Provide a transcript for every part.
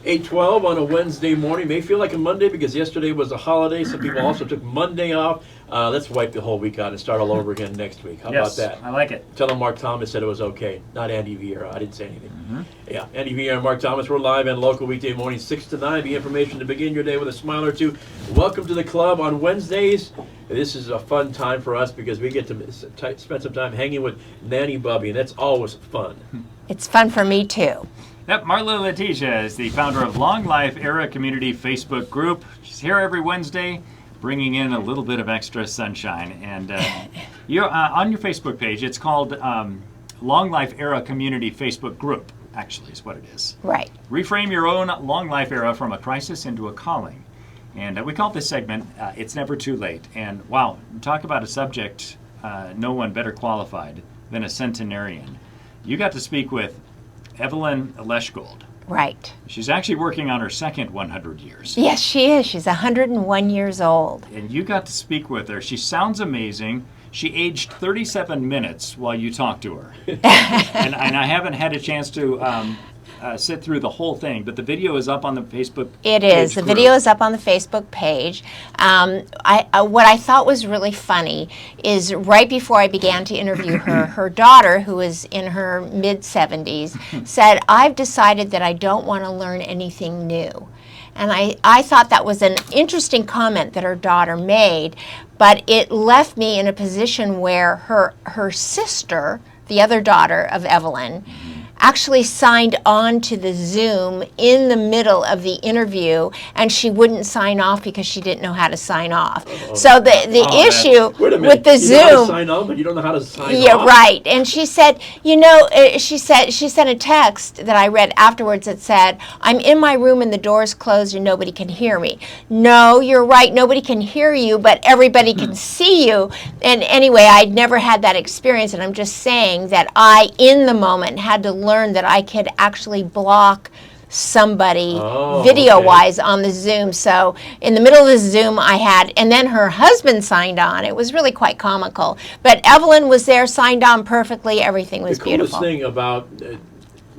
8:12 on a Wednesday morning. May feel like a Monday because yesterday was a holiday. Some people also took Monday off. Let's wipe the whole week out and start all over again next week. How about that? I like it. Tell them Mark Thomas said it was okay. Not Andy Vieira. I didn't say anything. Yeah, Andy Vieira and Mark Thomas. We're live and local weekday morning, 6 to 9. The information to begin your day with a smile or two. Welcome to the club on Wednesdays. This is a fun time for us because we get to spend some time hanging with Nanny Bubby, and that's always fun. It's fun for me too. Yep, Marla Letitia is the founder of Long Life Era Community Facebook group. She's here every Wednesday, bringing in a little bit of extra sunshine. And you're on your Facebook page. It's called Long Life Era Community Facebook group. Actually, is what it is. Right. Reframe your own long life era from a crisis into a calling. And we call this segment "It's Never Too Late." And wow, talk about a subject no one better qualified than a centenarian. You got to speak with Evelyn Leschgold. Right. She's actually working on her second 100 years. Yes, she is. She's 101 years old. And you got to speak with her. She sounds amazing. She aged 37 minutes while you talked to her. and I haven't had a chance to sit through the whole thing, but the video is up on the Facebook It is. The video is up on the Facebook page. What I thought was really funny is right before I began to interview her, her daughter, who is in her mid-70s, said, "I've decided that I don't want to learn anything new." And I thought that was an interesting comment that her daughter made, but it left me in a position where her sister, the other daughter of Evelyn, actually signed on to the Zoom in the middle of the interview, and she wouldn't sign off because she didn't know how to sign off. So the issue with the Zoom, you know how to sign on, but you don't know how to sign off. Yeah, right. And she said, she sent a text that I read afterwards that said, "I'm in my room and the door's closed and nobody can hear me." No, you're right. Nobody can hear you, but everybody can see you. And anyway, I'd never had that experience, and I'm just saying that I, in the moment, had to learn that I could actually block somebody video-wise on the Zoom. So in the middle of the Zoom I had, and then her husband signed on. It was really quite comical. But Evelyn was there, signed on perfectly. Everything was beautiful. The coolest thing about,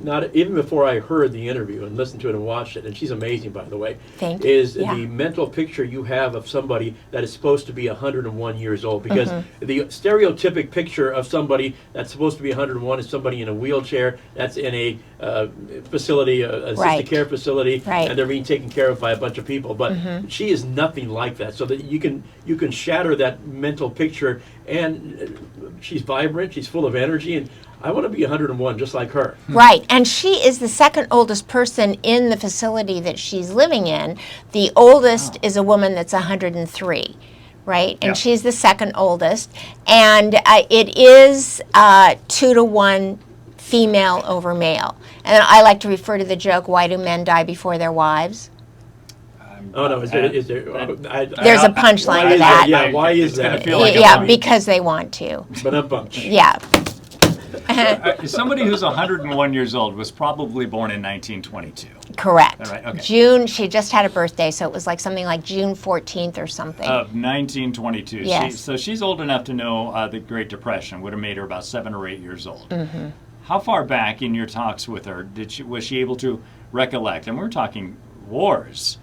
not even before I heard the interview and listened to it and watched it, and she's amazing, by the way, is the mental picture you have of somebody that is supposed to be 101 years old. Because the stereotypic picture of somebody that's supposed to be 101 is somebody in a wheelchair that's in a facility, assisted care facility, and they're being taken care of by a bunch of people. But she is nothing like that. So that you can shatter that mental picture, and she's vibrant, she's full of energy, and I want to be 101 just like her. Right, and she is the second oldest person in the facility that she's living in. The oldest is a woman that's 103, right? And she's the second oldest. And it is 2-to-1 female over male. And I like to refer to the joke, why do men die before their wives? Oh no! Is there? There's a punchline to that. Yeah, why is that? Yeah, because they want to. But a bunch. Yeah. Somebody who's 101 years old was probably born in 1922. Correct. All right, okay. June, she just had a birthday, so it was like something like June 14th or something. Of 1922. Yes. So she's old enough to know the Great Depression would have made her about 7 or 8 years old. How far back in your talks with her was she able to recollect? And we're talking wars,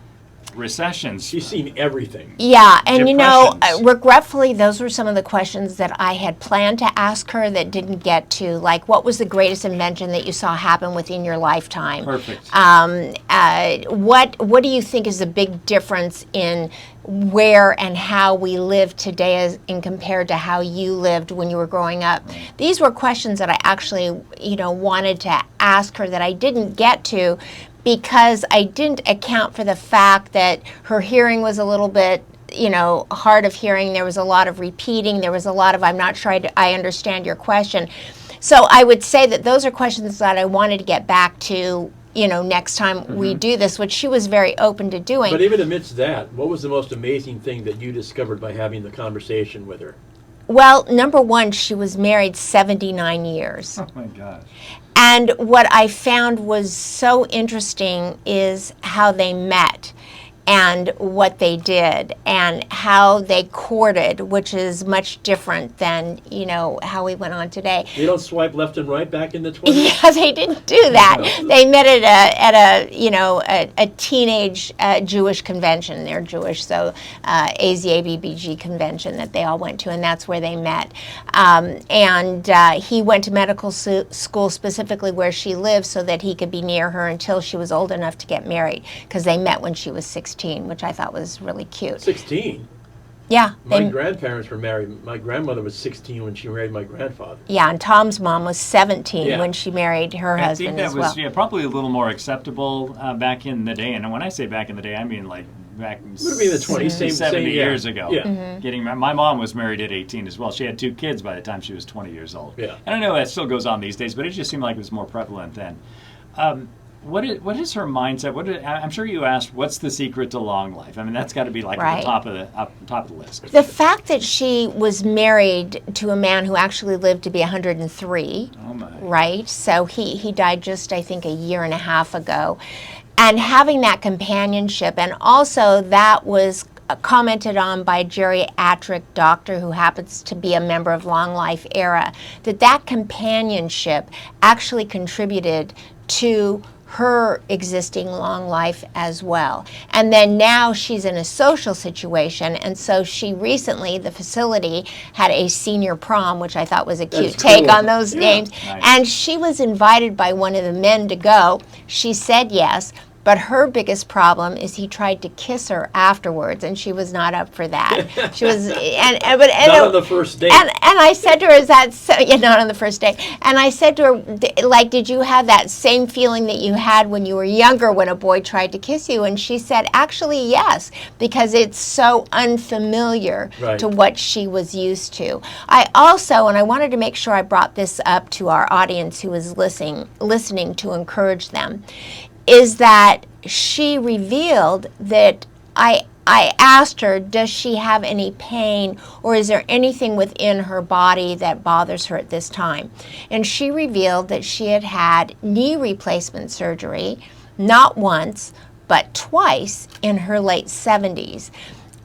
recessions. She's seen everything. Yeah, and regretfully, those were some of the questions that I had planned to ask her that didn't get to, like, what was the greatest invention that you saw happen within your lifetime? Perfect. What do you think is the big difference in where and how we live today as in compared to how you lived when you were growing up? These were questions that I actually, wanted to ask her that I didn't get to, because I didn't account for the fact that her hearing was a little bit, hard of hearing. There was a lot of repeating. There was a lot of, I'm not sure I understand your question. So I would say that those are questions that I wanted to get back to, next time we do this, which she was very open to doing. But even amidst that, what was the most amazing thing that you discovered by having the conversation with her? Well, number one, she was married 79 years. Oh my gosh. And what I found was so interesting is how they met. and what they did and how they courted, which is much different than, how we went on today. They don't swipe left and right back in the 20s? Yeah, they didn't do that. They met at a teenage Jewish convention. They're Jewish, so AZABBG convention that they all went to, and that's where they met. And he went to medical school specifically where she lived so that he could be near her until she was old enough to get married, because they met when she was 16, which I thought was really cute. 16? Yeah. My grandparents were married. My grandmother was 16 when she married my grandfather. Yeah, and Tom's mom was 17 when she married her husband as well. I think that was probably a little more acceptable back in the day. And when I say back in the day, I mean like back would have been the 20s, 70 years ago. Yeah. Mm-hmm. My mom was married at 18 as well. She had 2 kids by the time she was 20 years old. Yeah. And I know that still goes on these days, but it just seemed like it was more prevalent then. What is her mindset? I'm sure you asked, what's the secret to long life? I mean, that's got to be like at the top of the list. The fact that she was married to a man who actually lived to be 103. Oh my. Right? So he died just, I think, a year and a half ago. And having that companionship, and also that was commented on by a geriatric doctor who happens to be a member of Long Life Era, that companionship actually contributed to her existing long life as well. And then now she's in a social situation, and so she recently, the facility, had a senior prom, which I thought was a cute take on those names. Nice. And she was invited by one of the men to go. She said yes. But her biggest problem is he tried to kiss her afterwards, and she was not up for that. She was, not on the first date. And I said to her, "Is that so?" Yeah, not on the first date. And I said to her, like, did you have that same feeling that you had when you were younger when a boy tried to kiss you? And she said, actually, yes, because it's so unfamiliar to what she was used to. I also, and I wanted to make sure I brought this up to our audience who is listening to encourage them, is that she revealed that I asked her, does she have any pain, or is there anything within her body that bothers her at this time? And she revealed that she had had knee replacement surgery, not once, but twice in her late 70s.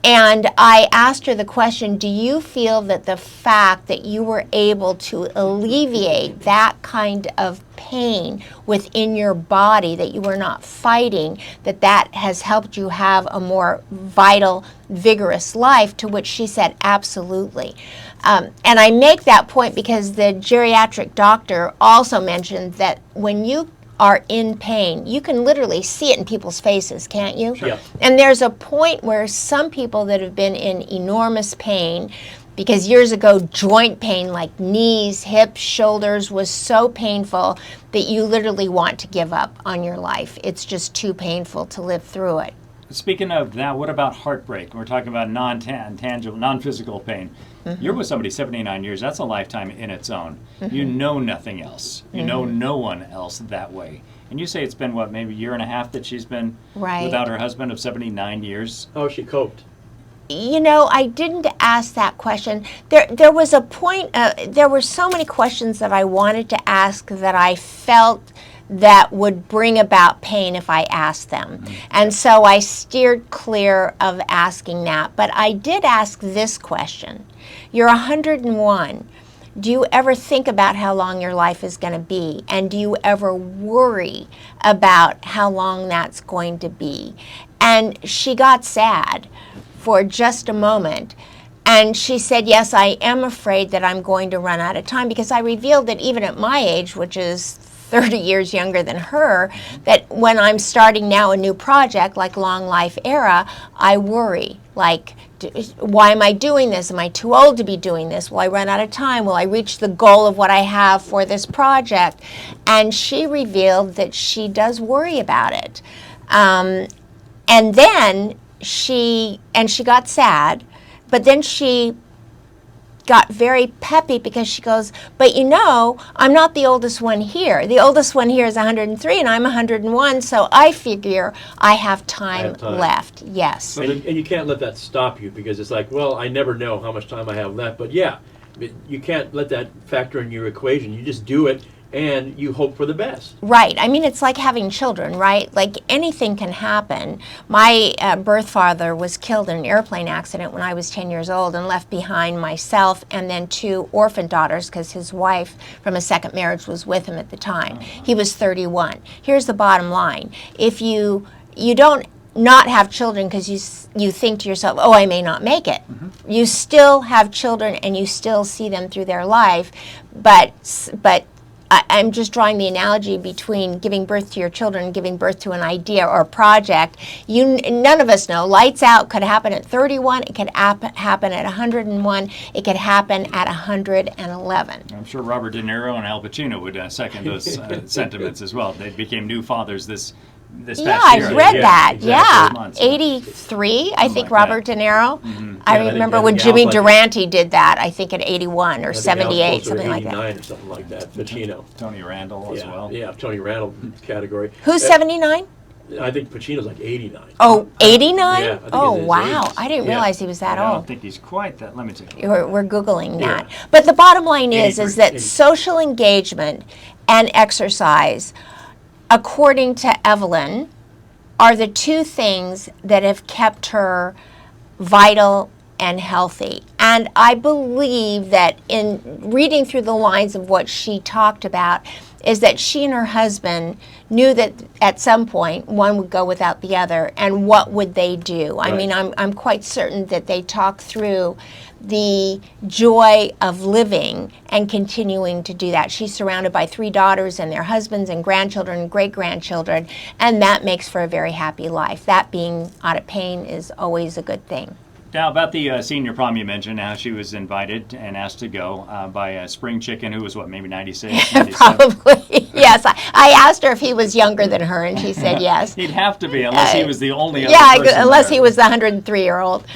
And I asked her the question, do you feel that the fact that you were able to alleviate that kind of pain within your body, that you were not fighting, that has helped you have a more vital, vigorous life? To which she said, absolutely. And I make that point because the geriatric doctor also mentioned that when you are in pain, you can literally see it in people's faces, can't you? Sure. Yeah. And there's a point where some people that have been in enormous pain, because years ago joint pain like knees, hips, shoulders was so painful that you literally want to give up on your life. It's just too painful to live through it. Speaking of that, what about heartbreak? We're talking about non-tangible, non-physical pain. Mm-hmm. You're with somebody 79 years. That's a lifetime in its own. Mm-hmm. You know nothing else. You know no one else that way. And you say it's been, what, maybe a year and a half that she's been without her husband of 79 years? How has she coped? You know, I didn't ask that question. There was a point, there were so many questions that I wanted to ask that I felt that would bring about pain if I asked them. Mm-hmm. And so I steered clear of asking that. But I did ask this question. You're 101. Do you ever think about how long your life is going to be? And do you ever worry about how long that's going to be? And she got sad for just a moment. And she said, yes, I am afraid that I'm going to run out of time, because I revealed that even at my age, which is 30 years younger than her, that when I'm starting now a new project like Long Life Era, I worry, like, why am I doing this? Am I too old to be doing this? Will I run out of time? Will I reach the goal of what I have for this project? And she revealed that she does worry about it. And then she got sad, but then she got very peppy because she goes, but you know, I'm not the oldest one here. The oldest one here is 103 and I'm 101, so I figure I have time left. Yes. And you can't let that stop you, because it's like, well, I never know how much time I have left. But yeah, you can't let that factor in your equation. You just do it. and you hope for the best. Right. I mean, it's like having children, right? Like anything can happen. My birth father was killed in an airplane accident when I was 10 years old and left behind myself and then 2 orphan daughters because his wife from a second marriage was with him at the time. He was 31. Here's the bottom line. If you don't not have children because you think to yourself, oh, I may not make it. You still have children and you still see them through their life, but I'm just drawing the analogy between giving birth to your children and giving birth to an idea or a project. None of us know. Lights out could happen at 31. It could happen at 101. It could happen at 111. I'm sure Robert De Niro and Al Pacino would second those sentiments as well. They became new fathers this past year. I read that. Exactly. Yeah, 83, I think, like Robert De Niro. I remember when Jimmy Durante did that, I think at 81 or 78, something like that. 89 or something like that, Pacino. Tony Randall as well. Yeah, Tony Randall category. Who's 79? I think Pacino's like 89. Oh, 89? Yeah, I think oh, it is wow. 80s. I didn't realize he was that I old. don't think he's quite that. Let me take a look. We're Googling that. Yeah. But the bottom line is 83, that 83. social engagement and exercise, according to Evelyn, are the 2 things that have kept her vital and healthy. And I believe that in reading through the lines of what she talked about is that she and her husband knew that at some point one would go without the other, and what would they do? I mean, I'm quite certain that they talked through the joy of living and continuing to do that. She's surrounded by 3 daughters and their husbands and grandchildren and great-grandchildren, and that makes for a very happy life. That being out of pain is always a good thing. Now, about the senior prom you mentioned, how she was invited and asked to go by a spring chicken who was, what, maybe 96? 97? Probably, yes. I asked her if he was younger than her, and she said yes. He'd have to be, unless he was the only other Yeah, person unless there. he was the 103-year-old.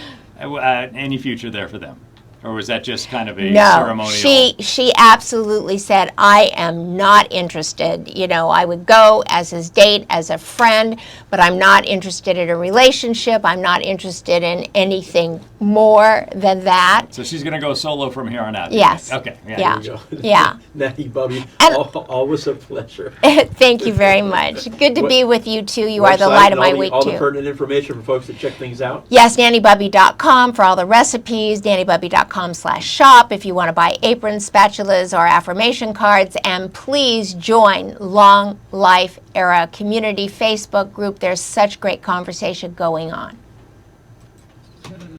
Any future there for them? Or was that just kind of a No, ceremonial? she absolutely said, I am not interested. You know, I would go as his date, as a friend, but I'm not interested in a relationship. I'm not interested in anything more than that. So she's going to go solo from here on out? Yes. Okay. Yeah. There you go. Yeah. Nanny, Bubby, And- always a pleasure. Thank you very much. Good to be with you, too. You are the Website light of and my all week, all the too. pertinent information for folks to check things out. Yes, nannybubby.com for all the recipes, nannybubby.com/shop if you want to buy aprons, spatulas, or affirmation cards. And please join Long Life Era Community Facebook group. There's such great conversation going on.